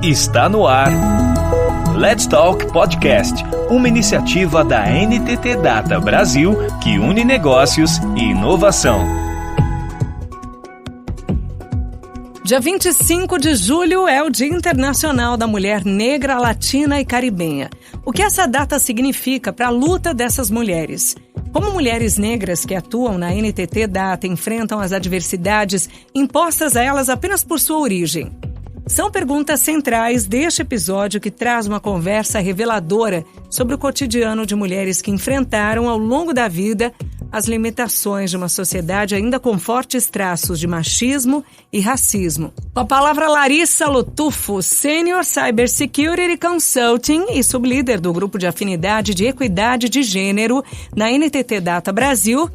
Está no ar. Let's Talk Podcast, uma iniciativa da NTT Data Brasil que une negócios e inovação. Dia 25 de julho é o Dia Internacional da Mulher Negra, Latina e Caribenha. O que essa data significa para a luta dessas mulheres? Como mulheres negras que atuam na NTT Data enfrentam as adversidades impostas a elas apenas por sua origem? São perguntas centrais deste episódio que traz uma conversa reveladora sobre o cotidiano de mulheres que enfrentaram ao longo da vida as limitações de uma sociedade ainda com fortes traços de machismo e racismo. Com a palavra, Larissa Lotufo, Senior Cybersecurity Consulting e sublíder do Grupo de Afinidade de Equidade de Gênero na NTT Data Brasil,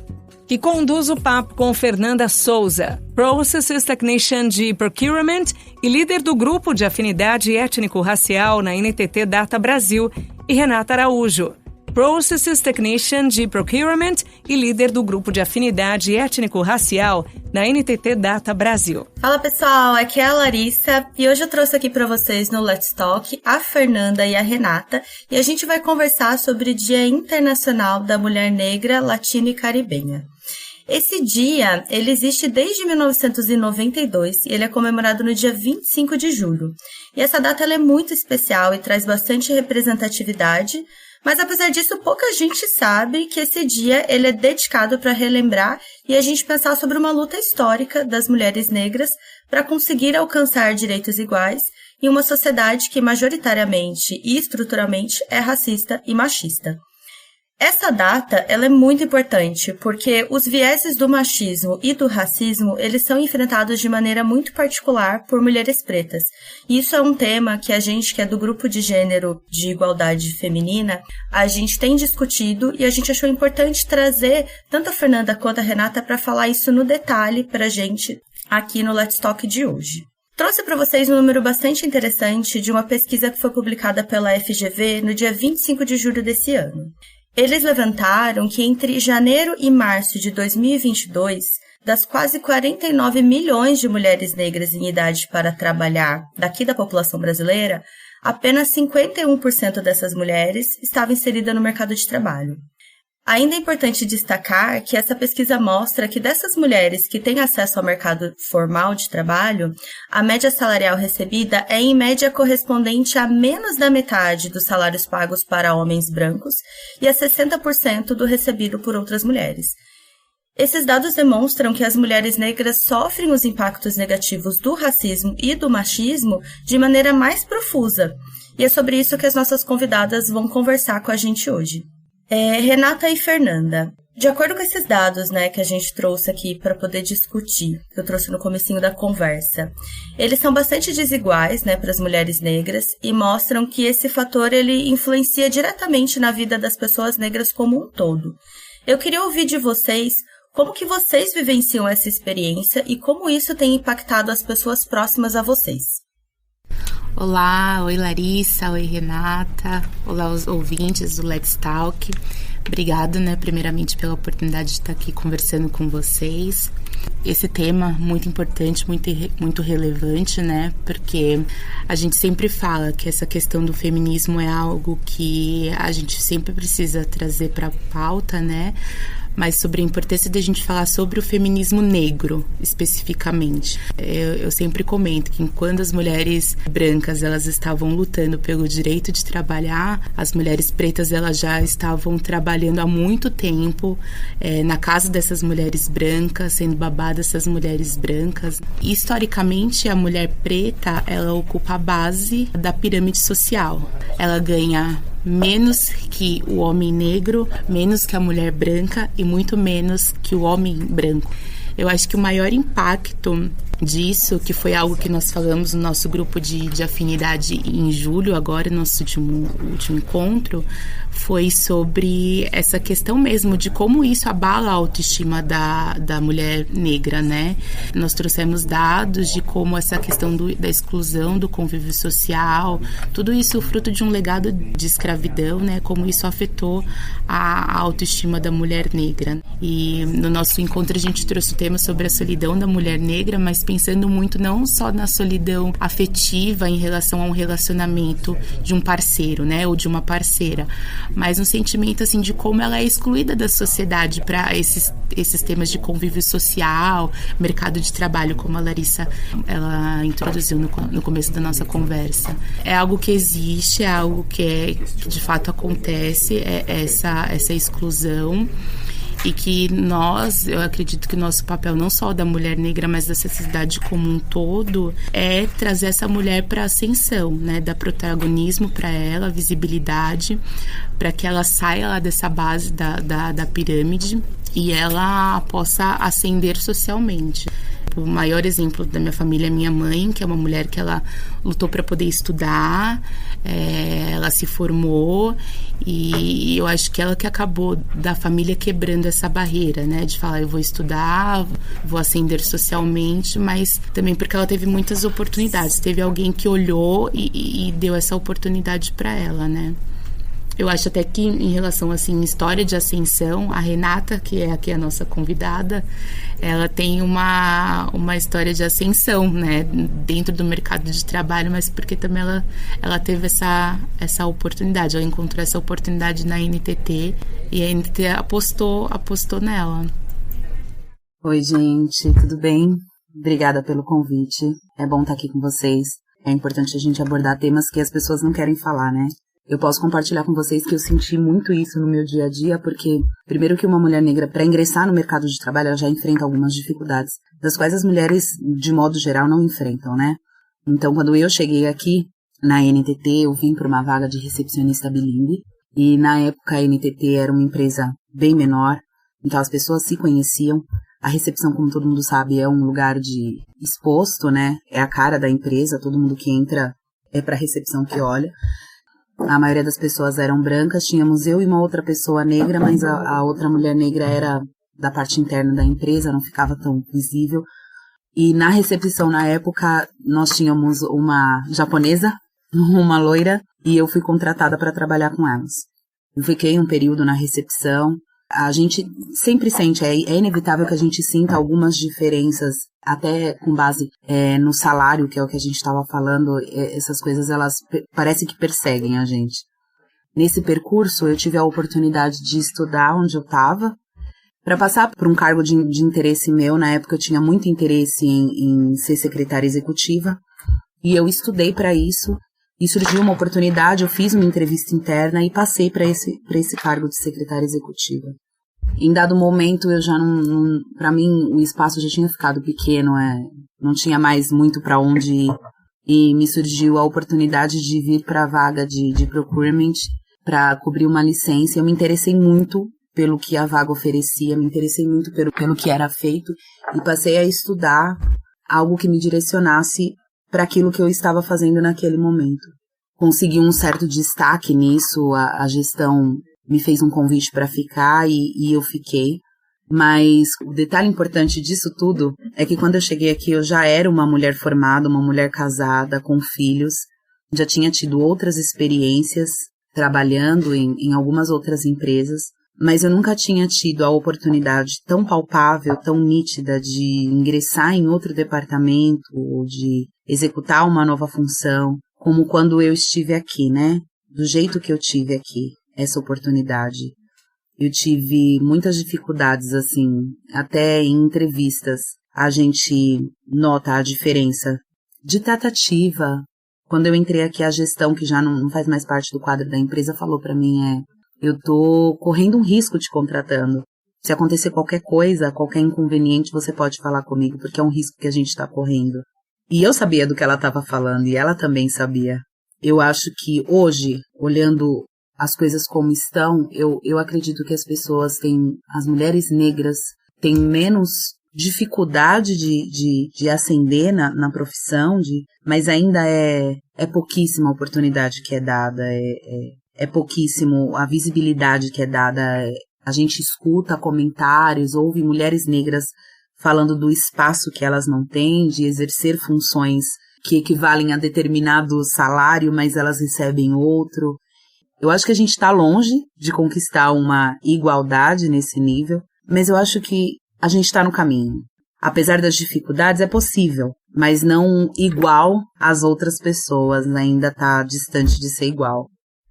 que conduz o papo com Fernanda Souza, Processes Technician de Procurement e líder do Grupo de Afinidade Étnico-Racial na NTT Data Brasil, e Renata Araújo, Processes Technician de Procurement e líder do Grupo de Afinidade Étnico-Racial na NTT Data Brasil. Fala pessoal, aqui é a Larissa e hoje eu trouxe aqui para vocês no Let's Talk a Fernanda e a Renata e a gente vai conversar sobre o Dia Internacional da Mulher Negra, Latina e Caribenha. Esse dia, ele existe desde 1992 e ele é comemorado no dia 25 de julho. E essa data ela é muito especial e traz bastante representatividade, mas apesar disso, pouca gente sabe que esse dia ele é dedicado para relembrar e a gente pensar sobre uma luta histórica das mulheres negras para conseguir alcançar direitos iguais em uma sociedade que majoritariamente e estruturalmente é racista e machista. Essa data ela é muito importante porque os vieses do machismo e do racismo eles são enfrentados de maneira muito particular por mulheres pretas. E isso é um tema que a gente que é do grupo de gênero de igualdade feminina, a gente tem discutido e a gente achou importante trazer tanto a Fernanda quanto a Renata para falar isso no detalhe para a gente aqui no Let's Talk de hoje. Trouxe para vocês um número bastante interessante de uma pesquisa que foi publicada pela FGV no dia 25 de julho desse ano. Eles levantaram que entre janeiro e março de 2022, das quase 49 milhões de mulheres negras em idade para trabalhar daqui da população brasileira, apenas 51% dessas mulheres estavam inseridas no mercado de trabalho. Ainda é importante destacar que essa pesquisa mostra que dessas mulheres que têm acesso ao mercado formal de trabalho, a média salarial recebida é em média correspondente a menos da metade dos salários pagos para homens brancos e a 60% do recebido por outras mulheres. Esses dados demonstram que as mulheres negras sofrem os impactos negativos do racismo e do machismo de maneira mais profusa, e é sobre isso que as nossas convidadas vão conversar com a gente hoje. Renata e Fernanda, de acordo com esses dados, que a gente trouxe aqui para poder discutir, que eu trouxe no comecinho da conversa, eles são bastante desiguais, para as mulheres negras e mostram que esse fator ele influencia diretamente na vida das pessoas negras como um todo. Eu queria ouvir de vocês como que vocês vivenciam essa experiência e como isso tem impactado as pessoas próximas a vocês. Olá, oi Larissa, oi Renata, olá os ouvintes do Let's Talk. Obrigado, primeiramente pela oportunidade de estar aqui conversando com vocês. Esse tema muito importante, muito relevante, porque a gente sempre fala que essa questão do feminismo é algo que a gente sempre precisa trazer para a pauta, mas sobre a importância de a gente falar sobre o feminismo negro, especificamente. Eu sempre comento que quando as mulheres brancas elas estavam lutando pelo direito de trabalhar, as mulheres pretas elas já estavam trabalhando há muito tempo na casa dessas mulheres brancas, sendo babadas essas mulheres brancas. E, historicamente, a mulher preta, ela ocupa a base da pirâmide social. Ela ganha menos que o homem negro, menos que a mulher branca e muito menos que o homem branco. Eu acho que o maior impacto disso, que foi algo que nós falamos no nosso grupo de afinidade em julho, agora, nosso último encontro, foi sobre essa questão mesmo de como isso abala a autoestima da mulher negra, Nós trouxemos dados de como essa questão da exclusão, do convívio social, tudo isso fruto de um legado de escravidão, como isso afetou a autoestima da mulher negra. E no nosso encontro a gente trouxe o tema sobre a solidão da mulher negra, mas pensando muito não só na solidão afetiva em relação a um relacionamento de um parceiro, né, ou de uma parceira, mas um sentimento assim de como ela é excluída da sociedade para esses temas de convívio social, mercado de trabalho, como a Larissa ela introduziu no começo da nossa conversa. É algo que existe, é algo que de fato acontece, essa exclusão. E que eu acredito que o nosso papel, não só da mulher negra, mas da sociedade como um todo, é trazer essa mulher para a ascensão, né? Dar protagonismo para ela, visibilidade, para que ela saia lá dessa base da pirâmide e ela possa ascender socialmente. O maior exemplo da minha família é minha mãe, que é uma mulher que ela lutou para poder estudar, ela se formou e eu acho que ela que acabou da família quebrando essa barreira, né? De falar, eu vou estudar, vou ascender socialmente, mas também porque ela teve muitas oportunidades. Teve alguém que olhou e deu essa oportunidade para ela, né? Eu acho até que em relação, assim, história de ascensão, a Renata, que é aqui a nossa convidada, ela tem uma história de ascensão, né, dentro do mercado de trabalho, mas porque também ela teve essa oportunidade, ela encontrou essa oportunidade na NTT e a NTT apostou nela. Oi, gente, tudo bem? Obrigada pelo convite, é bom estar aqui com vocês. É importante a gente abordar temas que as pessoas não querem falar, né? Eu posso compartilhar com vocês que eu senti muito isso no meu dia a dia, porque, primeiro que uma mulher negra, para ingressar no mercado de trabalho, ela já enfrenta algumas dificuldades, das quais as mulheres, de modo geral, não enfrentam, né? Então, quando eu cheguei aqui, na NTT, eu vim para uma vaga de recepcionista bilíngue, e na época a NTT era uma empresa bem menor, então as pessoas se conheciam. A recepção, como todo mundo sabe, é um lugar de exposto, né? É a cara da empresa, todo mundo que entra é para a recepção que olha. A maioria das pessoas eram brancas, tínhamos eu e uma outra pessoa negra, mas a outra mulher negra era da parte interna da empresa, não ficava tão visível. E na recepção, na época, nós tínhamos uma japonesa, uma loira, e eu fui contratada para trabalhar com elas. Eu fiquei um período na recepção. A gente sempre sente, é inevitável que a gente sinta algumas diferenças, até com base no salário, que é o que a gente estava falando, essas coisas, elas parece que perseguem a gente. Nesse percurso, eu tive a oportunidade de estudar onde eu estava, para passar por um cargo de interesse meu. Na época eu tinha muito interesse em ser secretária executiva, e eu estudei para isso, e surgiu uma oportunidade, eu fiz uma entrevista interna e passei para esse cargo de secretária executiva. Em dado momento, eu já não para mim, o espaço já tinha ficado pequeno, não tinha mais muito para onde ir, e me surgiu a oportunidade de vir para a vaga de procurement, para cobrir uma licença. Eu me interessei muito pelo que a vaga oferecia, me interessei muito pelo que era feito, e passei a estudar algo que me direcionasse para aquilo que eu estava fazendo naquele momento. Consegui um certo destaque nisso, a gestão me fez um convite para ficar e eu fiquei. Mas o detalhe importante disso tudo é que quando eu cheguei aqui eu já era uma mulher formada, uma mulher casada, com filhos, já tinha tido outras experiências trabalhando em algumas outras empresas, mas eu nunca tinha tido a oportunidade tão palpável, tão nítida de ingressar em outro departamento ou de executar uma nova função, como quando eu estive aqui, né? Do jeito que eu tive aqui, essa oportunidade. Eu tive muitas dificuldades, assim, até em entrevistas a gente nota a diferença de tratativa. Quando eu entrei aqui, a gestão, que já não faz mais parte do quadro da empresa, falou para mim, eu tô correndo um risco te contratando. Se acontecer qualquer coisa, qualquer inconveniente, você pode falar comigo, porque é um risco que a gente está correndo. E eu sabia do que ela estava falando, e ela também sabia. Eu acho que hoje, olhando as coisas como estão, eu acredito que as mulheres negras têm menos dificuldade de ascender na profissão, mas ainda é pouquíssima a oportunidade que é dada, é pouquíssimo a visibilidade que é dada. A gente escuta comentários, ouve mulheres negras falando do espaço que elas não têm, de exercer funções que equivalem a determinado salário, mas elas recebem outro. Eu acho que a gente está longe de conquistar uma igualdade nesse nível, mas eu acho que a gente está no caminho. apesar das dificuldades, é possível, mas não igual às outras pessoas, né? Ainda tá distante de ser igual.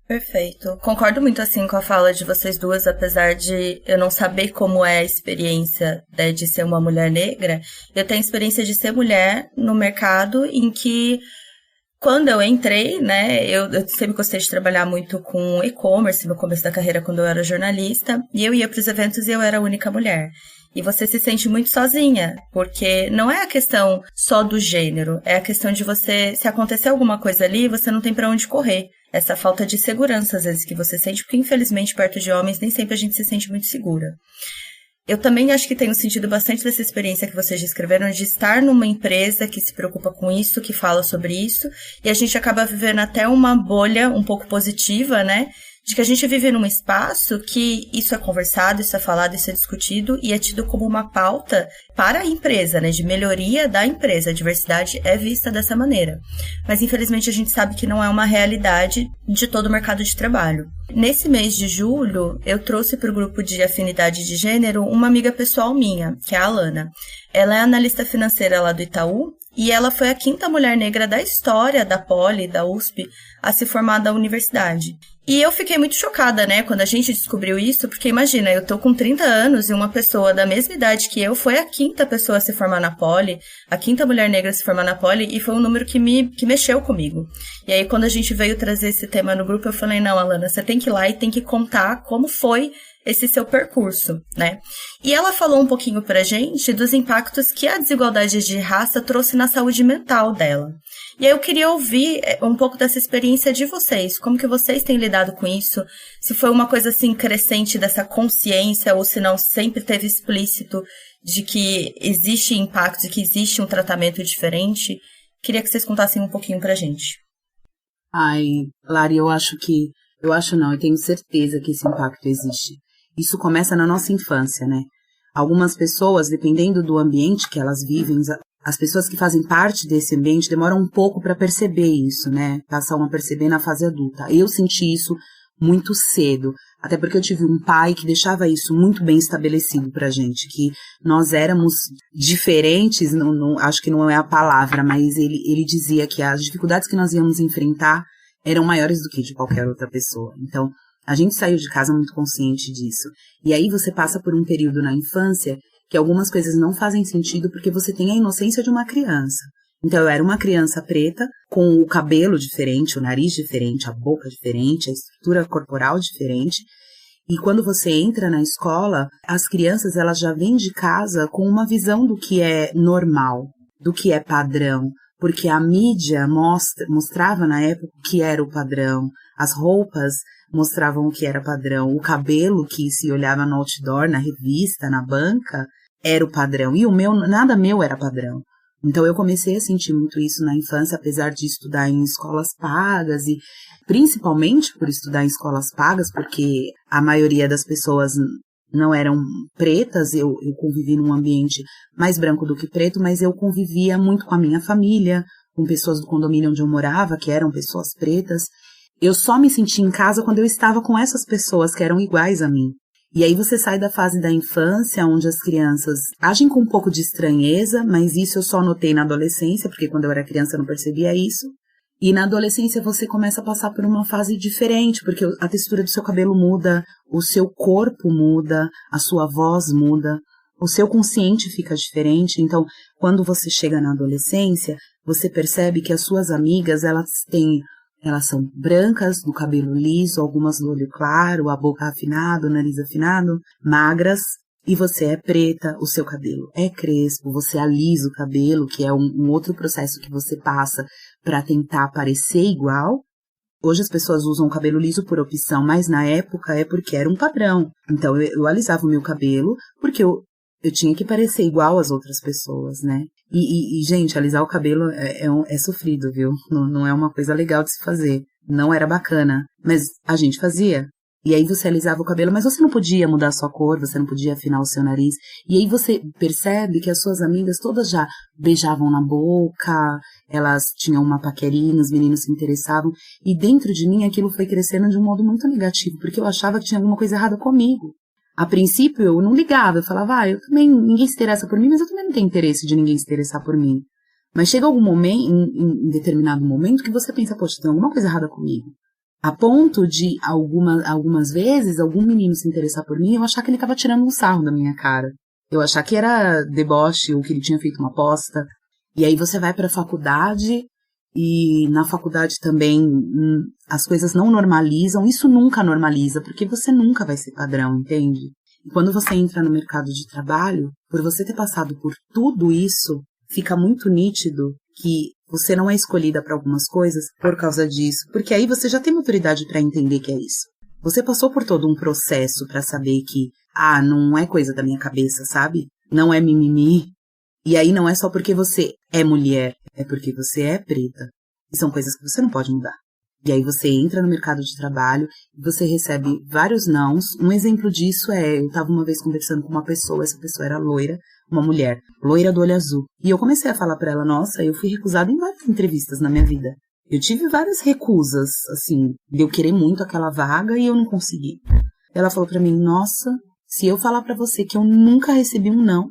Perfeito. Concordo muito, assim, com a fala de vocês duas, apesar de eu não saber como é a experiência, né, de ser uma mulher negra, eu tenho a experiência de ser mulher no mercado em que, quando eu entrei, né, eu sempre gostei de trabalhar muito com e-commerce no começo da carreira, quando eu era jornalista, e eu ia para os eventos e eu era a única mulher. E você se sente muito sozinha, porque não é a questão só do gênero, é a questão de você, se acontecer alguma coisa ali, você não tem para onde correr. Essa falta de segurança, às vezes, que você sente, porque infelizmente perto de homens nem sempre a gente se sente muito segura. Eu também acho que tenho sentido bastante dessa experiência que vocês descreveram, de estar numa empresa que se preocupa com isso, que fala sobre isso, e a gente acaba vivendo até uma bolha um pouco positiva, né? De que a gente vive num espaço que isso é conversado, isso é falado, isso é discutido e é tido como uma pauta para a empresa, né, de melhoria da empresa. A diversidade é vista dessa maneira. Mas, infelizmente, a gente sabe que não é uma realidade de todo o mercado de trabalho. Nesse mês de julho, eu trouxe para o grupo de afinidade de gênero uma amiga pessoal minha, que é a Alana. Ela é analista financeira lá do Itaú e ela foi a 5ª mulher negra da história da Poli, da USP, a se formar da universidade. E eu fiquei muito chocada, né, quando a gente descobriu isso, porque imagina, eu tô com 30 anos e uma pessoa da mesma idade que eu foi a 5ª pessoa a se formar na Poli, a 5ª mulher negra a se formar na Poli, e foi um número que mexeu comigo. E aí, quando a gente veio trazer esse tema no grupo, eu falei, não, Alana, você tem que ir lá e tem que contar como foi esse seu percurso, né? E ela falou um pouquinho pra gente dos impactos que a desigualdade de raça trouxe na saúde mental dela. E aí eu queria ouvir um pouco dessa experiência de vocês, como que vocês têm lidado com isso, se foi uma coisa assim crescente dessa consciência ou se não sempre teve explícito de que existe impacto, de que existe um tratamento diferente. Queria que vocês contassem um pouquinho pra gente. Ai, Lari, eu tenho certeza que esse impacto existe. Isso começa na nossa infância, né? Algumas pessoas, dependendo do ambiente que elas vivem, as pessoas que fazem parte desse ambiente demoram um pouco para perceber isso, né? Passam a perceber na fase adulta. Eu senti isso muito cedo, até porque eu tive um pai que deixava isso muito bem estabelecido pra gente, que nós éramos diferentes, acho que não é a palavra, mas ele dizia que as dificuldades que nós íamos enfrentar eram maiores do que de qualquer outra pessoa. Então, a gente saiu de casa muito consciente disso. E aí você passa por um período na infância que algumas coisas não fazem sentido porque você tem a inocência de uma criança. Então, eu era uma criança preta, com o cabelo diferente, o nariz diferente, a boca diferente, a estrutura corporal diferente. E quando você entra na escola, as crianças elas já vêm de casa com uma visão do que é normal, do que é padrão. Porque a mídia mostrava na época o que era o padrão, as roupas mostravam o que era padrão, o cabelo que se olhava no outdoor, na revista, na banca, era o padrão. E nada meu era padrão. Então eu comecei a sentir muito isso na infância, apesar de estudar em escolas pagas e principalmente por estudar em escolas pagas, porque a maioria das pessoas não eram pretas, eu convivi num ambiente mais branco do que preto, mas eu convivia muito com a minha família, com pessoas do condomínio onde eu morava, que eram pessoas pretas. Eu só me sentia em casa quando eu estava com essas pessoas que eram iguais a mim. E aí você sai da fase da infância, onde as crianças agem com um pouco de estranheza, mas isso eu só notei na adolescência, porque quando eu era criança eu não percebia isso. E na adolescência você começa a passar por uma fase diferente, porque a textura do seu cabelo muda, o seu corpo muda, a sua voz muda, o seu consciente fica diferente. Então, quando você chega na adolescência, você percebe que as suas amigas, elas são brancas, do cabelo liso, algumas do olho claro, a boca afinada, o nariz afinado, magras, e você é preta, o seu cabelo é crespo, você alisa o cabelo, que é um outro processo que você passa para tentar parecer igual. Hoje as pessoas usam o cabelo liso por opção, mas na época é porque era um padrão. Então eu alisava o meu cabelo porque eu tinha que parecer igual às outras pessoas, né? E gente, alisar o cabelo é sofrido, viu? Não é uma coisa legal de se fazer. Não era bacana, mas a gente fazia. E aí você alisava o cabelo, mas você não podia mudar a sua cor, você não podia afinar o seu nariz. E aí você percebe que as suas amigas todas já beijavam na boca, elas tinham uma paquerinha, os meninos se interessavam. E dentro de mim aquilo foi crescendo de um modo muito negativo, porque eu achava que tinha alguma coisa errada comigo. A princípio, eu não ligava, eu falava, eu também, ninguém se interessa por mim, mas eu também não tenho interesse de ninguém se interessar por mim. Mas chega algum momento, em determinado momento, que você pensa, poxa, tem alguma coisa errada comigo. A ponto de, algumas vezes, algum menino se interessar por mim e eu achar que ele estava tirando um sarro da minha cara. Eu achar que era deboche ou que ele tinha feito uma aposta. E aí você vai para a faculdade e na faculdade também as coisas não normalizam. Isso nunca normaliza, porque você nunca vai ser padrão, entende? E quando você entra no mercado de trabalho, por você ter passado por tudo isso, fica muito nítido que você não é escolhida para algumas coisas por causa disso, porque aí você já tem maturidade para entender que é isso. Você passou por todo um processo para saber que, não é coisa da minha cabeça, sabe? Não é mimimi. E aí não é só porque você é mulher, é porque você é preta. E são coisas que você não pode mudar. E aí você entra no mercado de trabalho e você recebe vários nãos. Um exemplo disso eu estava uma vez conversando com uma pessoa, essa pessoa era loira, uma mulher, loira do olho azul. E eu comecei a falar para ela, nossa, eu fui recusada em várias entrevistas na minha vida. Eu tive várias recusas, assim, de eu querer muito aquela vaga e eu não consegui. Ela falou para mim, nossa, se eu falar para você que eu nunca recebi um não,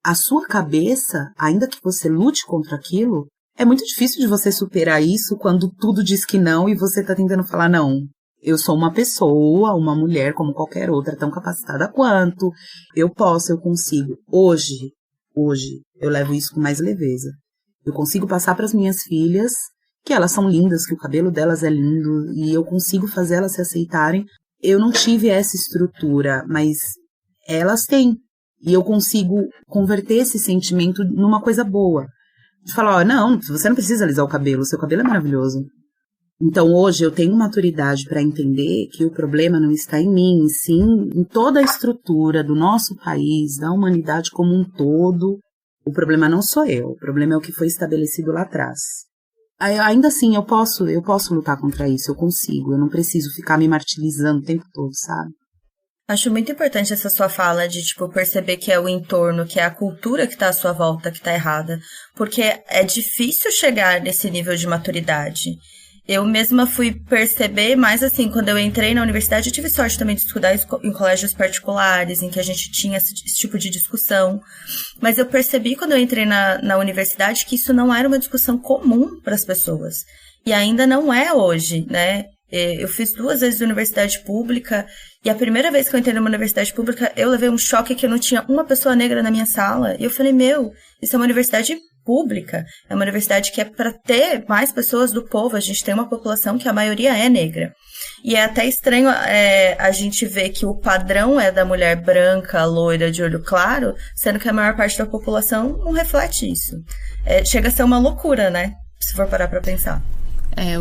a sua cabeça, ainda que você lute contra aquilo, é muito difícil de você superar isso quando tudo diz que não e você tá tentando falar, não, eu sou uma pessoa, uma mulher como qualquer outra, tão capacitada quanto, eu posso, eu consigo. Hoje, eu levo isso com mais leveza. Eu consigo passar para as minhas filhas que elas são lindas, que o cabelo delas é lindo e eu consigo fazer elas se aceitarem. Eu não tive essa estrutura, mas elas têm. E eu consigo converter esse sentimento numa coisa boa. De falar, não, você não precisa alisar o cabelo, seu cabelo é maravilhoso. Então hoje eu tenho maturidade para entender que o problema não está em mim, sim em toda a estrutura do nosso país, da humanidade como um todo. O problema não sou eu, o problema é o que foi estabelecido lá atrás. Ainda assim, eu posso lutar contra isso, eu consigo, eu não preciso ficar me martirizando o tempo todo, sabe? Acho muito importante essa sua fala de, perceber que é o entorno, que é a cultura que tá à sua volta que tá errada. Porque é difícil chegar nesse nível de maturidade. Eu mesma fui perceber, mas assim, quando eu entrei na universidade, eu tive sorte também de estudar em colégios particulares, em que a gente tinha esse tipo de discussão. Mas eu percebi quando eu entrei na universidade que isso não era uma discussão comum para as pessoas. E ainda não é hoje, né? Eu fiz 2 vezes universidade pública e a primeira vez que eu entrei numa universidade pública, eu levei um choque que eu não tinha uma pessoa negra na minha sala. E eu falei, isso é uma universidade pública, é uma universidade que é para ter mais pessoas do povo. A gente tem uma população que a maioria é negra. E é até estranho a gente ver que o padrão é da mulher branca, loira, de olho claro, sendo que a maior parte da população não reflete isso. Chega a ser uma loucura, né? Se for parar para pensar.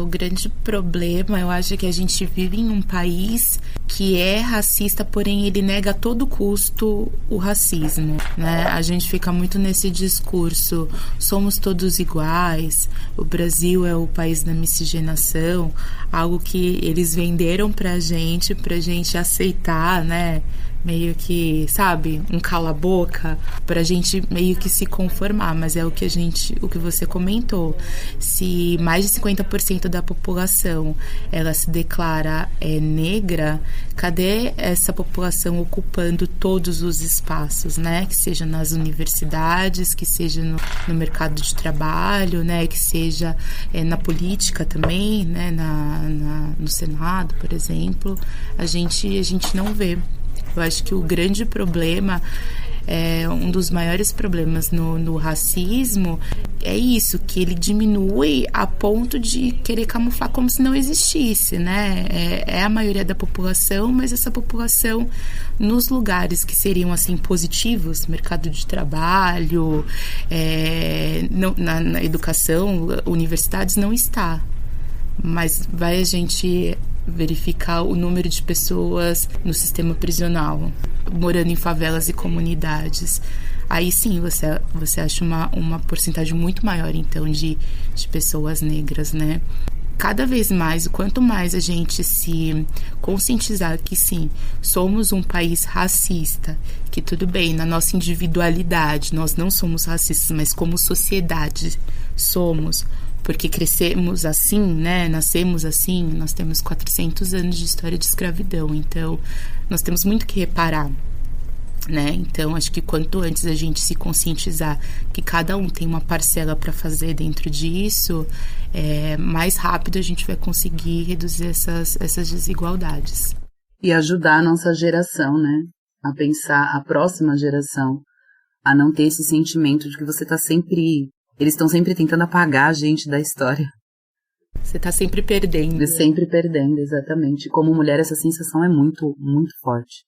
O grande problema, eu acho que a gente vive em um país que é racista, porém ele nega a todo custo o racismo, né? A gente fica muito nesse discurso, somos todos iguais, o Brasil é o país da miscigenação, algo que eles venderam pra gente aceitar, né? Meio que, sabe, um cala-boca pra gente meio que se conformar, mas é o que você comentou. Se mais de 50% da população ela se declara negra, cadê essa população ocupando todos os espaços, né? Que seja nas universidades, que seja no mercado de trabalho, né? Que seja na política também, né? No Senado, por exemplo. A gente não vê. Eu acho que o grande problema, um dos maiores problemas no racismo é isso, que ele diminui a ponto de querer camuflar como se não existisse, né? É a maioria da população, mas essa população nos lugares que seriam assim positivos, mercado de trabalho, na educação, universidades, não está. Mas vai a gente verificar o número de pessoas no sistema prisional, morando em favelas e comunidades. Aí sim você acha uma porcentagem muito maior, então, de pessoas negras, né? Cada vez mais, quanto mais a gente se conscientizar que sim, somos um país racista, que tudo bem, na nossa individualidade, nós não somos racistas, mas como sociedade somos, porque crescemos assim, né? Nascemos assim, nós temos 400 anos de história de escravidão, então nós temos muito que reparar, né? Então, acho que quanto antes a gente se conscientizar que cada um tem uma parcela para fazer dentro disso, mais rápido a gente vai conseguir reduzir essas desigualdades. E ajudar a nossa geração, né? A pensar a próxima geração, a não ter esse sentimento de que você tá sempre... Eles estão sempre tentando apagar a gente da história. Você tá sempre perdendo. Sempre perdendo, exatamente. Como mulher, essa sensação é muito, muito forte.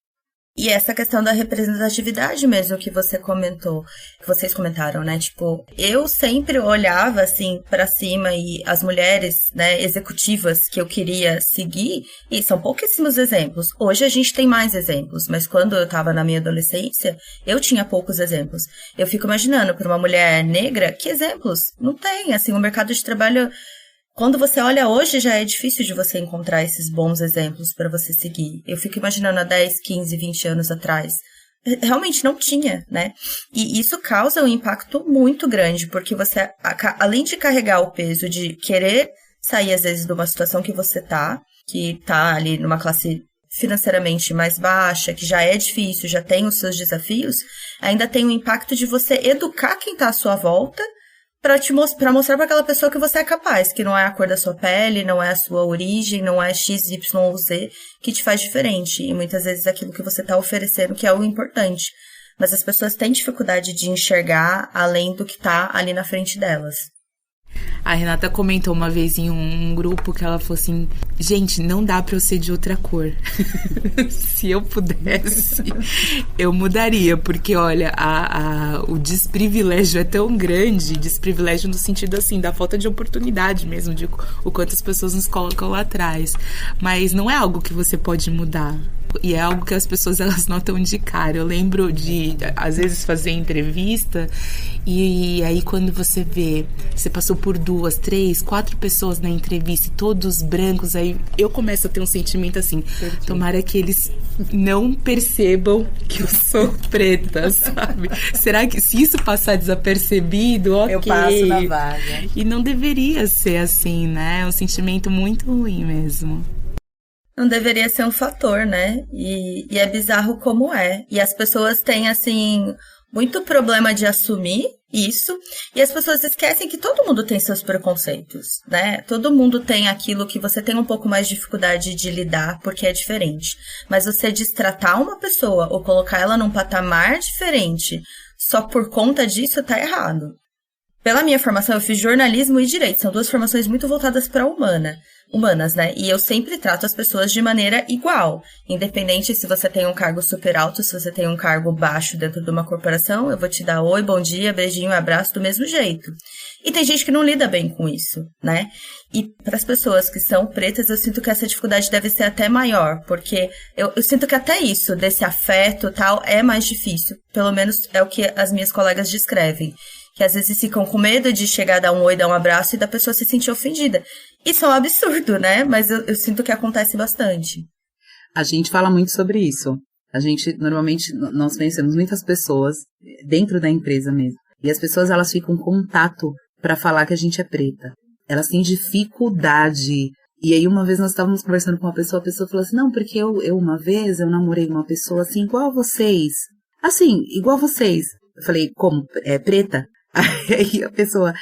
E essa questão da representatividade mesmo que você comentou, que vocês comentaram, né? Tipo, eu sempre olhava assim pra cima e as mulheres, né, executivas que eu queria seguir, e são pouquíssimos exemplos. Hoje a gente tem mais exemplos, mas quando eu tava na minha adolescência, eu tinha poucos exemplos. Eu fico imaginando, para uma mulher negra, que exemplos? Não tem, assim, o mercado de trabalho... Quando você olha hoje, já é difícil de você encontrar esses bons exemplos para você seguir. Eu fico imaginando há 10, 15, 20 anos atrás. Realmente não tinha, né? E isso causa um impacto muito grande, porque você, além de carregar o peso de querer sair, às vezes, de uma situação que você que tá ali numa classe financeiramente mais baixa, que já é difícil, já tem os seus desafios, ainda tem o impacto de você educar quem tá à sua volta, para mostrar para aquela pessoa que você é capaz, que não é a cor da sua pele, não é a sua origem, não é X, Y ou Z que te faz diferente. E muitas vezes aquilo que você está oferecendo que é o importante. Mas as pessoas têm dificuldade de enxergar além do que está ali na frente delas. A Renata comentou uma vez em um grupo que ela falou assim: gente, não dá pra eu ser de outra cor. Se eu pudesse, eu mudaria, porque olha, o desprivilégio é tão grande, desprivilégio no sentido assim, da falta de oportunidade mesmo, de o quanto as pessoas nos colocam lá atrás. Mas não é algo que você pode mudar. E é algo que as pessoas, elas notam de cara. Eu lembro de, às vezes, fazer entrevista e aí quando você vê, você passou por 2, 3, 4 pessoas na entrevista, todos brancos, aí eu começo a ter um sentimento assim, tomara que eles não percebam que eu sou preta, sabe? Será que se isso passar desapercebido, ok. Eu passo na vaga. E não deveria ser assim, né? É um sentimento muito ruim mesmo. Não deveria ser um fator, né? E é bizarro como é. E as pessoas têm, assim, muito problema de assumir isso. E as pessoas esquecem que todo mundo tem seus preconceitos, né? Todo mundo tem aquilo que você tem um pouco mais de dificuldade de lidar, porque é diferente. Mas você destratar uma pessoa ou colocar ela num patamar diferente só por conta disso, tá errado. Pela minha formação, eu fiz jornalismo e direito. São 2 formações muito voltadas para humanas, né? E eu sempre trato as pessoas de maneira igual. Independente se você tem um cargo super alto, se você tem um cargo baixo dentro de uma corporação, eu vou te dar oi, bom dia, beijinho, abraço do mesmo jeito. E tem gente que não lida bem com isso, né? E para as pessoas que são pretas, eu sinto que essa dificuldade deve ser até maior, porque eu sinto que até isso, desse afeto e tal, é mais difícil. Pelo menos é o que as minhas colegas descrevem. Que às vezes ficam com medo de chegar, dar um oi, dar um abraço e da pessoa se sentir ofendida. Isso é um absurdo, né? Mas eu sinto que acontece bastante. A gente fala muito sobre isso. A gente, normalmente, nós conhecemos muitas pessoas dentro da empresa mesmo. E as pessoas, elas ficam com contato para falar que a gente é preta. Elas têm dificuldade. E aí, uma vez nós estávamos conversando com uma pessoa, a pessoa falou assim, não, porque uma vez eu namorei uma pessoa assim, igual a vocês. Assim, igual a vocês. Eu falei, como? É preta? Aí a pessoa,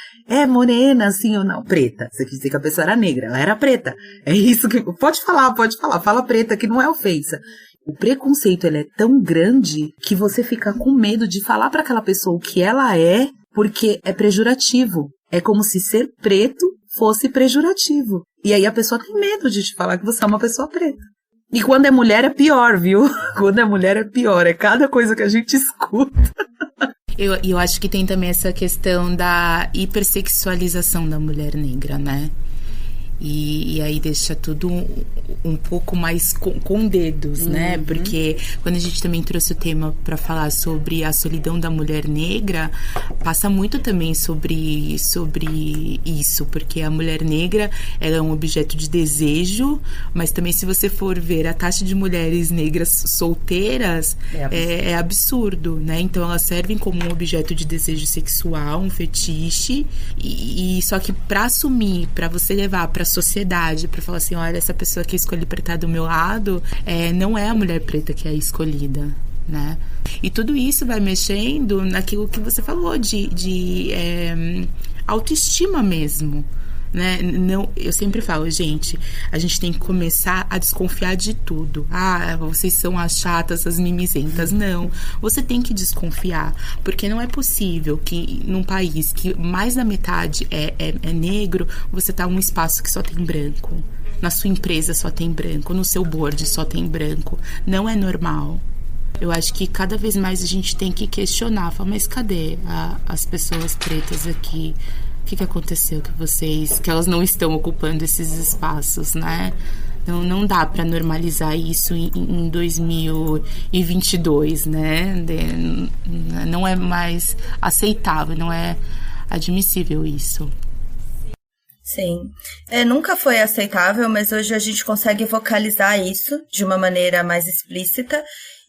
morena, assim ou não? Preta. Você quis dizer que a pessoa era negra, ela era preta. É isso que... Pode falar, fala preta, que não é ofensa. O preconceito, ele é tão grande que você fica com medo de falar para aquela pessoa o que ela é, porque é pejorativo. É como se ser preto fosse pejorativo. E aí a pessoa tem medo de te falar que você é uma pessoa preta. E quando é mulher é pior, viu? Quando é mulher é pior. É cada coisa que a gente escuta. Eu acho que tem também essa questão da hipersexualização da mulher negra, né? E aí deixa tudo um pouco mais com dedos, né? Porque quando a gente também trouxe o tema para falar sobre a solidão da mulher negra, passa muito também sobre isso, porque a mulher negra, ela é um objeto de desejo, mas também se você for ver a taxa de mulheres negras solteiras, é absurdo, né? Então elas servem como um objeto de desejo sexual, um fetiche, e só que para assumir, para você levar para sociedade, para falar assim, olha, essa pessoa que eu escolhi para estar do meu lado, não é a mulher preta que é a escolhida, né? E tudo isso vai mexendo naquilo que você falou de autoestima mesmo, né? Não, eu sempre falo, gente, a gente tem que começar a desconfiar de tudo. Vocês são as chatas, as mimizentas. Não, você tem que desconfiar, porque não é possível que num país que mais da metade é negro, você tá num espaço que só tem branco, na sua empresa só tem branco, no seu board só tem branco. Não é normal. Eu acho que cada vez mais a gente tem que questionar, falar, mas cadê as pessoas pretas aqui? O que aconteceu que elas não estão ocupando esses espaços, né? Não dá para normalizar isso em 2022, né? Não é mais aceitável, não é admissível isso. Sim, nunca foi aceitável, mas hoje a gente consegue vocalizar isso de uma maneira mais explícita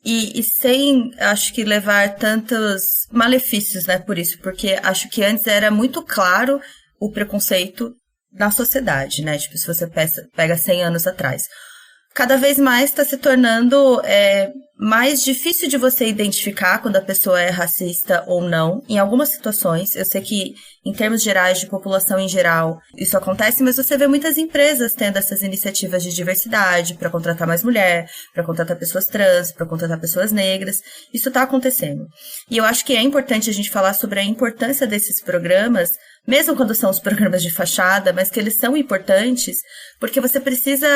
e sem, acho que, levar tantos malefícios, né, por isso, porque acho que antes era muito claro o preconceito na sociedade, né, tipo, se você pega 100 anos atrás. Cada vez mais está se tornando mais difícil de você identificar quando a pessoa é racista ou não. Em algumas situações, eu sei que em termos gerais de população em geral, isso acontece, mas você vê muitas empresas tendo essas iniciativas de diversidade para contratar mais mulher, para contratar pessoas trans, para contratar pessoas negras. Isso está acontecendo. E eu acho que é importante a gente falar sobre a importância desses programas, mesmo quando são os programas de fachada, mas que eles são importantes, porque você precisa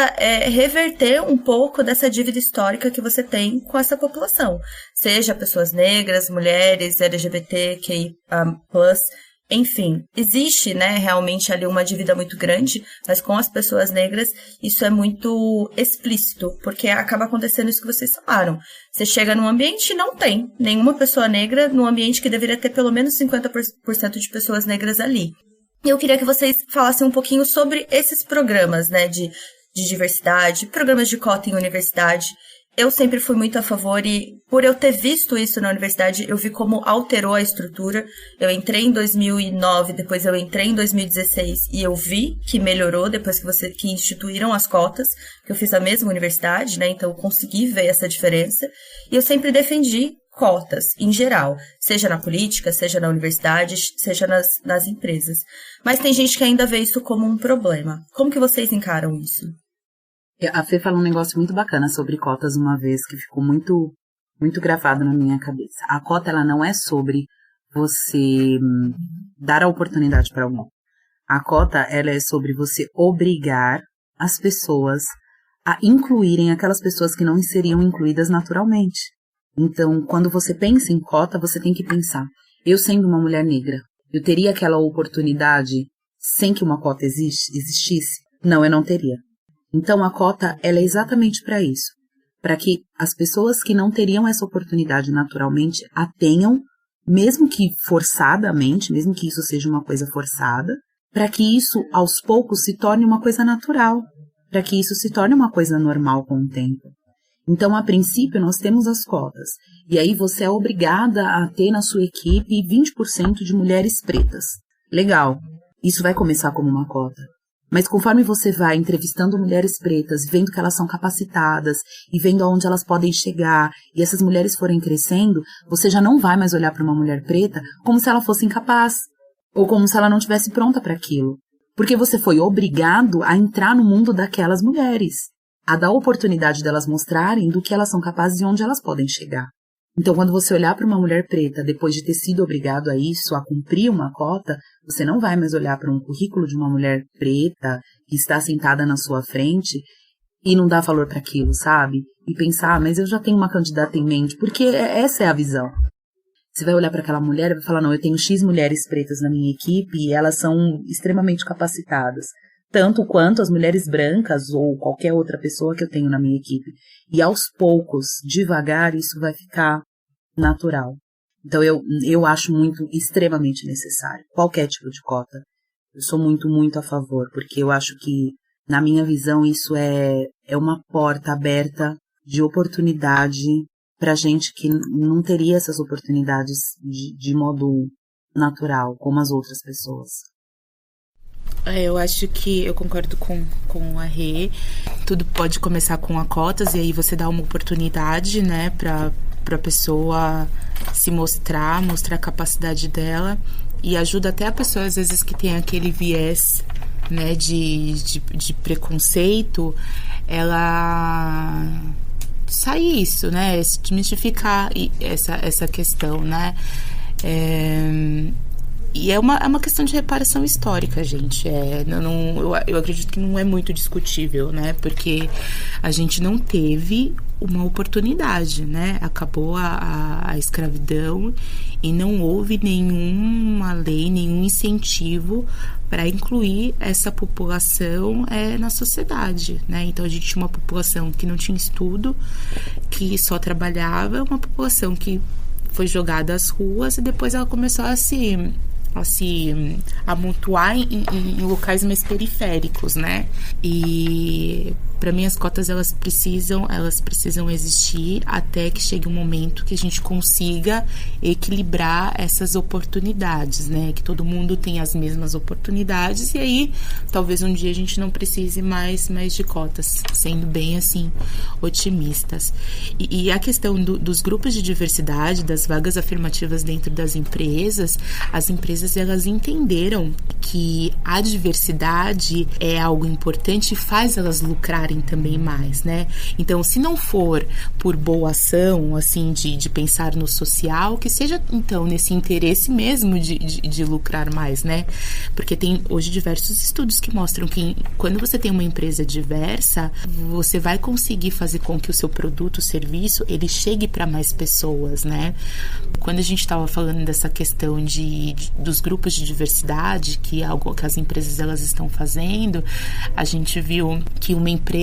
reverter um pouco dessa dívida histórica que você tem com essa população. Seja pessoas negras, mulheres, LGBTQI+, enfim, existe, né, realmente ali uma dívida muito grande, mas com as pessoas negras isso é muito explícito, porque acaba acontecendo isso que vocês falaram. Você chega num ambiente e não tem nenhuma pessoa negra num ambiente que deveria ter pelo menos 50% de pessoas negras ali. E eu queria que vocês falassem um pouquinho sobre esses programas, né, de diversidade, programas de cota em universidade. Eu sempre fui muito a favor e, por eu ter visto isso na universidade, eu vi como alterou a estrutura. Eu entrei em 2009, depois eu entrei em 2016 e eu vi que melhorou depois que instituíram as cotas, que eu fiz a mesma universidade, né? Então eu consegui ver essa diferença. E eu sempre cotas, em geral, seja na política, seja na universidade, seja nas empresas. Mas tem gente que ainda vê isso como um problema. Como que vocês encaram isso? A Fê falou um negócio muito bacana sobre cotas uma vez, que ficou muito, muito gravado na minha cabeça. A cota, ela não é sobre você dar a oportunidade para alguém. A cota, ela é sobre você obrigar as pessoas a incluírem aquelas pessoas que não seriam incluídas naturalmente. Então, quando você pensa em cota, você tem que pensar, eu sendo uma mulher negra, eu teria aquela oportunidade sem que uma cota existisse? Não, eu não teria. Então, a cota, ela é exatamente para isso, para que as pessoas que não teriam essa oportunidade naturalmente a tenham, mesmo que forçadamente, mesmo que isso seja uma coisa forçada, para que isso, aos poucos, se torne uma coisa natural, para que isso se torne uma coisa normal com o tempo. Então, a princípio, nós temos as cotas, e aí você é obrigada a ter na sua equipe 20% de mulheres pretas. Legal, isso vai começar como uma cota. Mas conforme você vai entrevistando mulheres pretas, vendo que elas são capacitadas e vendo aonde elas podem chegar, e essas mulheres forem crescendo, você já não vai mais olhar para uma mulher preta como se ela fosse incapaz, ou como se ela não estivesse pronta para aquilo. Porque você foi obrigado a entrar no mundo daquelas mulheres, a dar a oportunidade delas mostrarem do que elas são capazes e onde elas podem chegar. Então, quando você olhar para uma mulher preta, depois de ter sido obrigado a isso, a cumprir uma cota, você não vai mais olhar para um currículo de uma mulher preta que está sentada na sua frente e não dar valor para aquilo, sabe? E pensar, mas eu já tenho uma candidata em mente, porque essa é a visão. Você vai olhar para aquela mulher e vai falar, não, eu tenho X mulheres pretas na minha equipe e elas são extremamente capacitadas. tanto quanto as mulheres brancas ou qualquer outra pessoa que eu tenho na minha equipe. E aos poucos, devagar, isso vai ficar natural. Então eu acho extremamente necessário qualquer tipo de cota. Eu sou muito a favor, porque eu acho que, na minha visão, isso é uma porta aberta de oportunidade para gente que não teria essas oportunidades de modo natural, como as outras pessoas. Eu acho que eu concordo com a Rê. Tudo pode começar com a cotas e aí você dá uma oportunidade, né, pra pessoa se mostrar a capacidade dela, e ajuda até a pessoa, às vezes, que tem aquele viés, né, de preconceito, ela sair isso, né, desmistificar essa questão, né. E é uma questão de reparação histórica, gente. Eu acredito que não é muito discutível, né? Porque a gente não teve uma oportunidade, né? Acabou a escravidão e não houve nenhuma lei, nenhum incentivo para incluir essa população na sociedade, né? Então a gente tinha uma população que não tinha estudo, que só trabalhava, uma população que foi jogada às ruas e depois ela começou a se amontoar em locais mais periféricos, né? E para mim as cotas elas precisam existir até que chegue um momento que a gente consiga equilibrar essas oportunidades, né? Que todo mundo tenha as mesmas oportunidades, e aí talvez um dia a gente não precise mais de cotas, sendo bem assim otimistas. E a questão dos grupos de diversidade, das vagas afirmativas dentro das empresas, as empresas elas entenderam que a diversidade é algo importante e faz elas lucrarem também mais, né? Então, se não for por boa ação, assim, de pensar no social, que seja, então, nesse interesse mesmo de lucrar mais, né? Porque tem hoje diversos estudos que mostram que quando você tem uma empresa diversa, você vai conseguir fazer com que o seu produto, o serviço, ele chegue para mais pessoas, né? Quando a gente estava falando dessa questão dos grupos de diversidade, que é algo que as empresas elas estão fazendo, a gente viu que uma empresa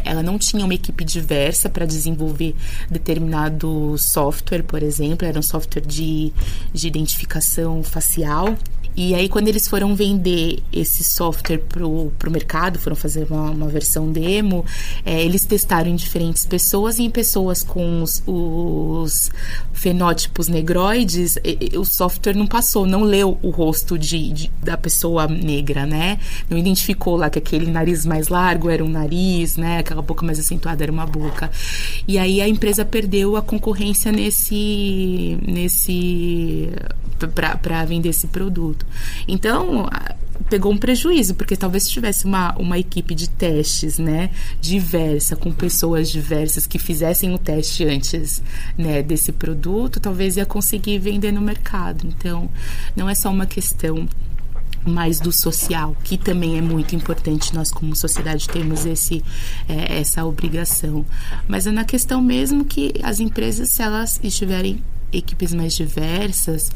ela não tinha uma equipe diversa para desenvolver determinado software, por exemplo, era um software de identificação facial. E aí, quando eles foram vender esse software pro mercado, foram fazer uma versão demo, eles testaram em diferentes pessoas, e em pessoas com os fenótipos negroides, o software não passou, não leu o rosto da pessoa negra, né? Não identificou lá que aquele nariz mais largo era um nariz, né? Aquela boca mais acentuada era uma boca. E aí a empresa perdeu a concorrência para vender esse produto. Então, pegou um prejuízo, porque talvez se tivesse uma equipe de testes, né, diversa, com pessoas diversas que fizessem o teste antes, né, desse produto, talvez ia conseguir vender no mercado. Então, não é só uma questão mais do social, que também é muito importante, nós como sociedade temos essa obrigação, mas é na questão mesmo que as empresas, se elas estiverem equipes mais diversas,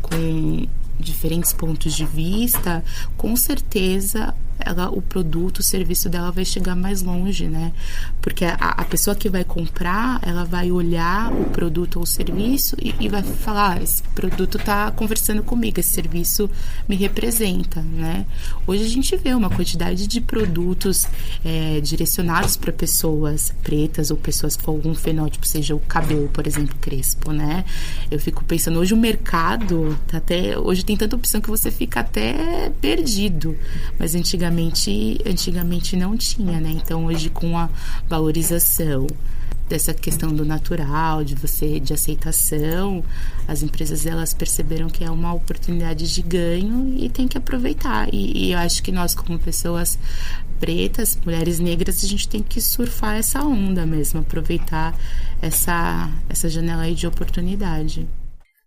com diferentes pontos de vista, com certeza o produto, o serviço dela vai chegar mais longe, né? Porque a pessoa que vai comprar, ela vai olhar o produto ou o serviço e vai falar, esse produto tá conversando comigo, esse serviço me representa, né? Hoje a gente vê uma quantidade de produtos direcionados para pessoas pretas ou pessoas com algum fenótipo, seja o cabelo, por exemplo, crespo, né? Eu fico pensando, hoje o mercado hoje tem tanta opção que você fica até perdido, mas antigamente não tinha, né? Então hoje, com a valorização dessa questão do natural, de aceitação, as empresas elas perceberam que é uma oportunidade de ganho e tem que aproveitar. E eu acho que nós, como pessoas pretas, mulheres negras, a gente tem que surfar essa onda mesmo, aproveitar essa janela aí de oportunidade.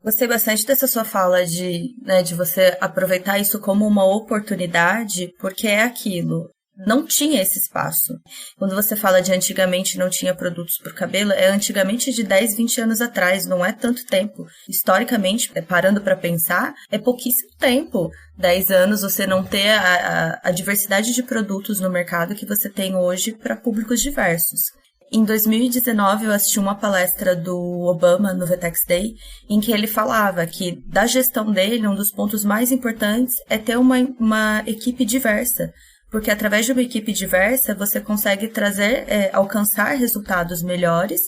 Gostei bastante dessa sua fala de você aproveitar isso como uma oportunidade, porque é aquilo. não tinha esse espaço. Quando você fala de antigamente não tinha produtos para o cabelo, é antigamente de 10, 20 anos atrás, não é tanto tempo. Historicamente, parando para pensar, é pouquíssimo tempo. 10 anos você não ter a diversidade de produtos no mercado que você tem hoje para públicos diversos. Em 2019, eu assisti uma palestra do Obama no Vetex Day, em que ele falava que, da gestão dele, um dos pontos mais importantes é ter uma equipe diversa. Porque através de uma equipe diversa, você consegue alcançar resultados melhores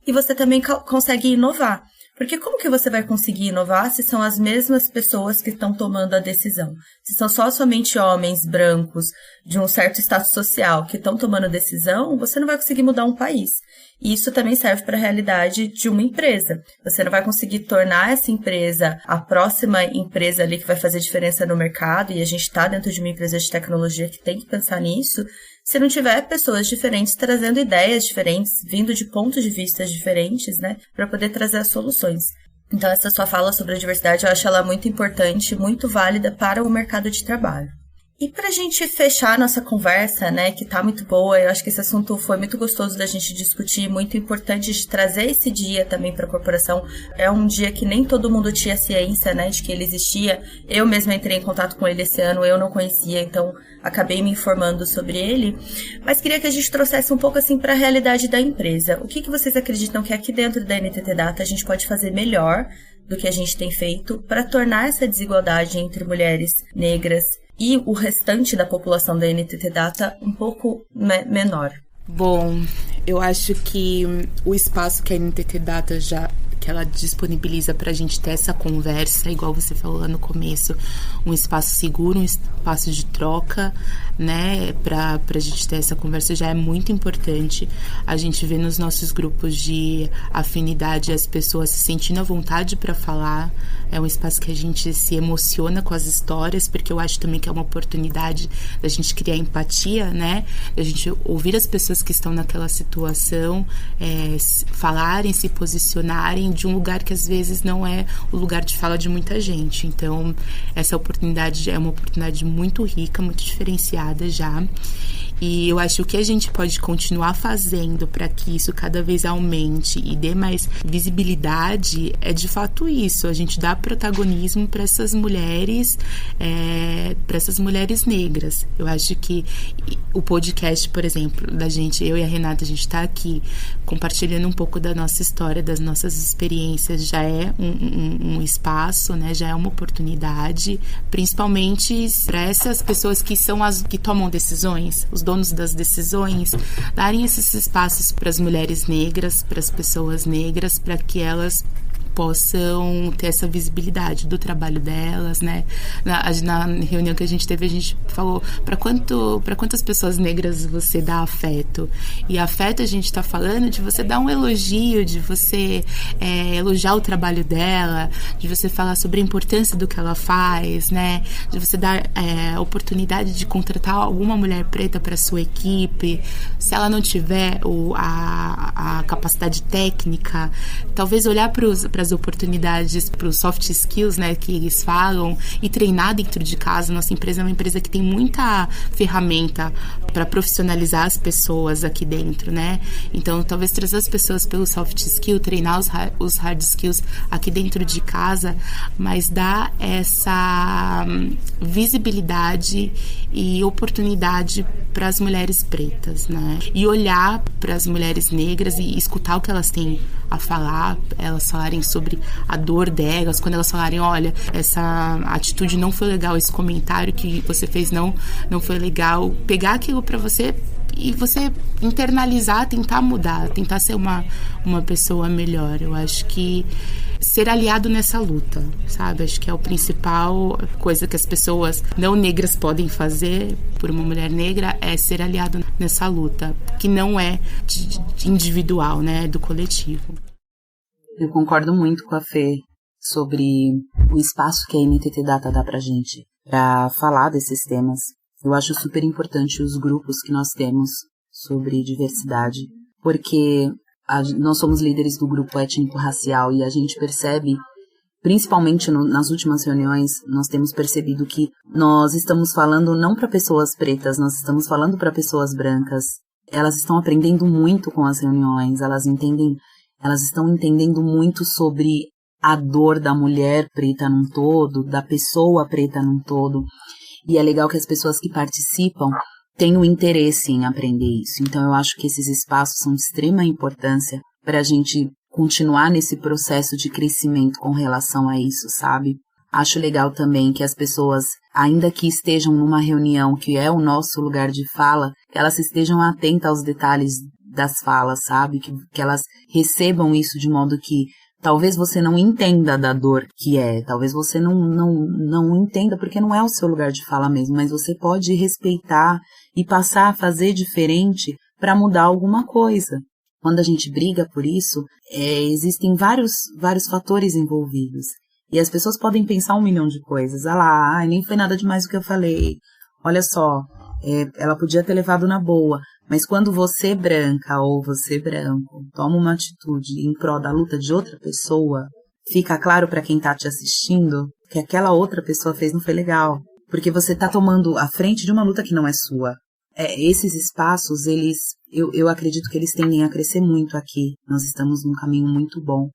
e você também consegue inovar. Porque como que você vai conseguir inovar se são as mesmas pessoas que estão tomando a decisão? Se são somente homens brancos de um certo status social que estão tomando decisão, você não vai conseguir mudar um país. E isso também serve para a realidade de uma empresa. Você não vai conseguir tornar essa empresa a próxima empresa ali que vai fazer diferença no mercado, e a gente está dentro de uma empresa de tecnologia que tem que pensar nisso, se não tiver pessoas diferentes trazendo ideias diferentes, vindo de pontos de vista diferentes, né, para poder trazer as soluções. Então, essa sua fala sobre a diversidade, eu acho ela muito importante, muito válida para o mercado de trabalho. E para a gente fechar a nossa conversa, né, que tá muito boa, eu acho que esse assunto foi muito gostoso da gente discutir, muito importante de trazer esse dia também para a corporação. É um dia que nem todo mundo tinha ciência, né, de que ele existia. Eu mesma entrei em contato com ele esse ano, eu não conhecia, então acabei me informando sobre ele. Mas queria que a gente trouxesse um pouco assim para a realidade da empresa. O que vocês acreditam que aqui dentro da NTT Data a gente pode fazer melhor do que a gente tem feito para tornar essa desigualdade entre mulheres negras e o restante da população da NTT Data um pouco menor? Bom, eu acho que o espaço que a NTT Data que ela disponibiliza para a gente ter essa conversa, igual você falou lá no começo, um espaço seguro, um espaço de troca, né, para a gente ter essa conversa já é muito importante. A gente vê nos nossos grupos de afinidade as pessoas se sentindo à vontade para falar. É um espaço que a gente se emociona com as histórias, porque eu acho também que é uma oportunidade da gente criar empatia, né, da gente ouvir as pessoas que estão naquela situação, falarem, se posicionarem de um lugar que às vezes não é o lugar de fala de muita gente. Então, essa oportunidade é uma oportunidade muito rica, muito diferenciada já. E eu acho que a gente pode continuar fazendo para que isso cada vez aumente e dê mais visibilidade é de fato isso, a gente dá protagonismo para essas mulheres negras. Eu acho que o podcast, por exemplo, da gente, eu e a Renata, a gente está aqui compartilhando um pouco da nossa história, das nossas experiências, já é um espaço, né? Já é uma oportunidade, principalmente para essas pessoas que são as que tomam decisões, os donos das decisões, darem esses espaços para as mulheres negras, para as pessoas negras, para que elas possam ter essa visibilidade do trabalho delas, né? Na reunião que a gente teve, a gente falou para quantas pessoas negras você dá afeto. E afeto a gente está falando de você dar um elogio, de você elogiar o trabalho dela, de você falar sobre a importância do que ela faz, né? De você dar a oportunidade de contratar alguma mulher preta para sua equipe. Se ela não tiver a capacidade técnica, talvez olhar para as oportunidades, para os soft skills, né, que eles falam, e treinar dentro de casa. Nossa empresa é uma empresa que tem muita ferramenta para profissionalizar as pessoas aqui dentro, né? Então, talvez trazer as pessoas pelo soft skill, treinar os hard skills aqui dentro de casa, mas dar essa visibilidade e oportunidade para as mulheres pretas, né? E olhar para as mulheres negras e escutar o que elas têm a falar, elas falarem sobre a dor delas, quando elas falarem, olha, essa atitude não foi legal, esse comentário que você fez não foi legal, pegar aquilo para você e você internalizar, tentar mudar, tentar ser uma pessoa melhor. Eu acho que ser aliado nessa luta, sabe? Acho que é a principal coisa que as pessoas não negras podem fazer por uma mulher negra, é ser aliado nessa luta, que não é de individual, né? É do coletivo. Eu concordo muito com a Fê sobre o espaço que a NTT Data dá pra gente, pra falar desses temas. Eu acho super importante os grupos que nós temos sobre diversidade, porque nós somos líderes do grupo étnico-racial e a gente percebe principalmente nas últimas reuniões, nós temos percebido que nós estamos falando não para pessoas pretas, nós estamos falando para pessoas brancas. Elas estão aprendendo muito com as reuniões, elas estão entendendo muito sobre a dor da mulher preta num todo, da pessoa preta num todo. E é legal que as pessoas que participam tenham interesse em aprender isso. Então eu acho que esses espaços são de extrema importância para a gente continuar nesse processo de crescimento com relação a isso, sabe? Acho legal também que as pessoas, ainda que estejam numa reunião que é o nosso lugar de fala, que elas estejam atentas aos detalhes das falas, sabe? Que elas recebam isso de modo que talvez você não entenda da dor que é, talvez você não entenda porque não é o seu lugar de fala mesmo, mas você pode respeitar e passar a fazer diferente para mudar alguma coisa. Quando a gente briga por isso, existem vários fatores envolvidos. E as pessoas podem pensar 1 milhão de coisas. Nem foi nada demais o que eu falei. Olha só, ela podia ter levado na boa. Mas quando você branca ou você branco toma uma atitude em prol da luta de outra pessoa, fica claro para quem tá te assistindo que aquela outra pessoa fez não foi legal. Porque você tá tomando a frente de uma luta que não é sua. Esses espaços, eu acredito que eles tendem a crescer muito aqui. Nós estamos num caminho muito bom.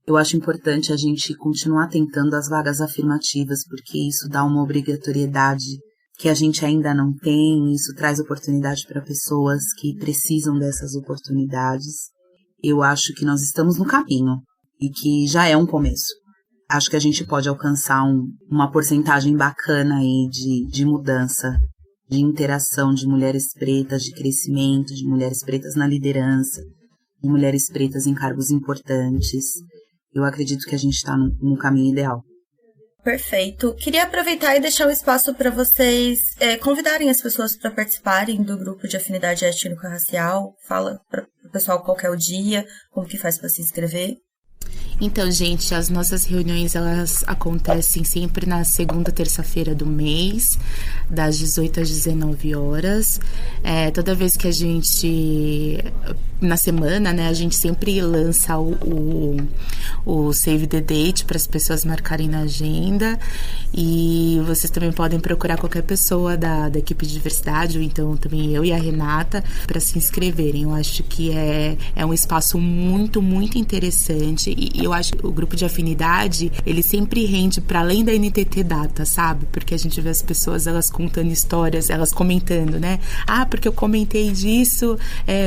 Eu acho importante a gente continuar tentando as vagas afirmativas, porque isso dá uma obrigatoriedade que a gente ainda não tem, isso traz oportunidade para pessoas que precisam dessas oportunidades. Eu acho que nós estamos no caminho e que já é um começo. Acho que a gente pode alcançar uma porcentagem bacana aí de mudança, de interação de mulheres pretas, de crescimento, de mulheres pretas na liderança, de mulheres pretas em cargos importantes. Eu acredito que a gente está no caminho ideal. Perfeito. Queria aproveitar e deixar o espaço para vocês convidarem as pessoas para participarem do grupo de afinidade étnico-racial. Fala para o pessoal qual que é o dia, como que faz para se inscrever. Então, gente, as nossas reuniões, elas acontecem sempre na segunda terça-feira do mês, das 18 às 19 horas. Toda vez que a gente, na semana, né, a gente sempre lança o Save the Date para as pessoas marcarem na agenda. E vocês também podem procurar qualquer pessoa da equipe de diversidade, ou então também eu e a Renata, para se inscreverem. Eu acho que é um espaço muito, muito interessante. E eu acho que o grupo de afinidade, ele sempre rende para além da NTT Data, sabe? Porque a gente vê as pessoas, elas contando histórias, elas comentando, né? Porque eu comentei disso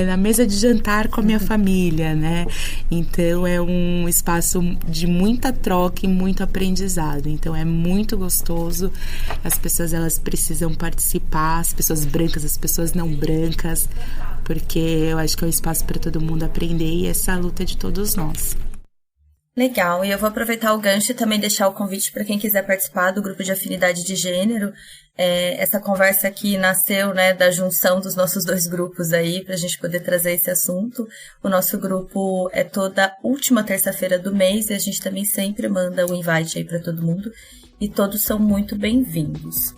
na mesa de jantar com a minha família, né? Então, é um espaço de muita troca e muito aprendizado. Então, é muito gostoso. As pessoas, elas precisam participar, as pessoas brancas, as pessoas não brancas, porque eu acho que é um espaço para todo mundo aprender e essa luta é de todos nós. Legal, e eu vou aproveitar o gancho e também deixar o convite para quem quiser participar do grupo de afinidade de gênero. Essa conversa aqui nasceu, né, da junção dos nossos 2 grupos aí, para a gente poder trazer esse assunto. O nosso grupo é toda última terça-feira do mês e a gente também sempre manda o invite aí para todo mundo e todos são muito bem-vindos.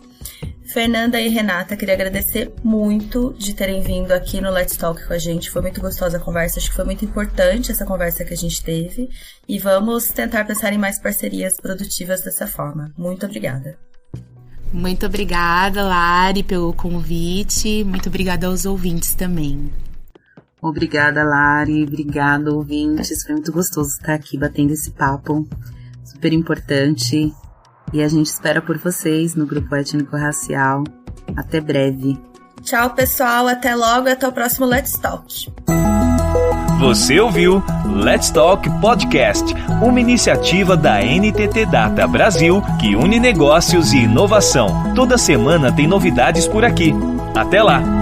Fernanda e Renata, queria agradecer muito de terem vindo aqui no Let's Talk com a gente. Foi muito gostosa a conversa, acho que foi muito importante essa conversa que a gente teve. E vamos tentar pensar em mais parcerias produtivas dessa forma. Muito obrigada. Muito obrigada, Lari, pelo convite. Muito obrigada aos ouvintes também. Obrigada, Lari. Obrigada, ouvintes. Foi muito gostoso estar aqui batendo esse papo. Super importante. E a gente espera por vocês no Grupo Étnico-Racial. Até breve. Tchau, pessoal. Até logo. Até o próximo Let's Talk. Você ouviu Let's Talk Podcast, uma iniciativa da NTT Data Brasil que une negócios e inovação. Toda semana tem novidades por aqui. Até lá!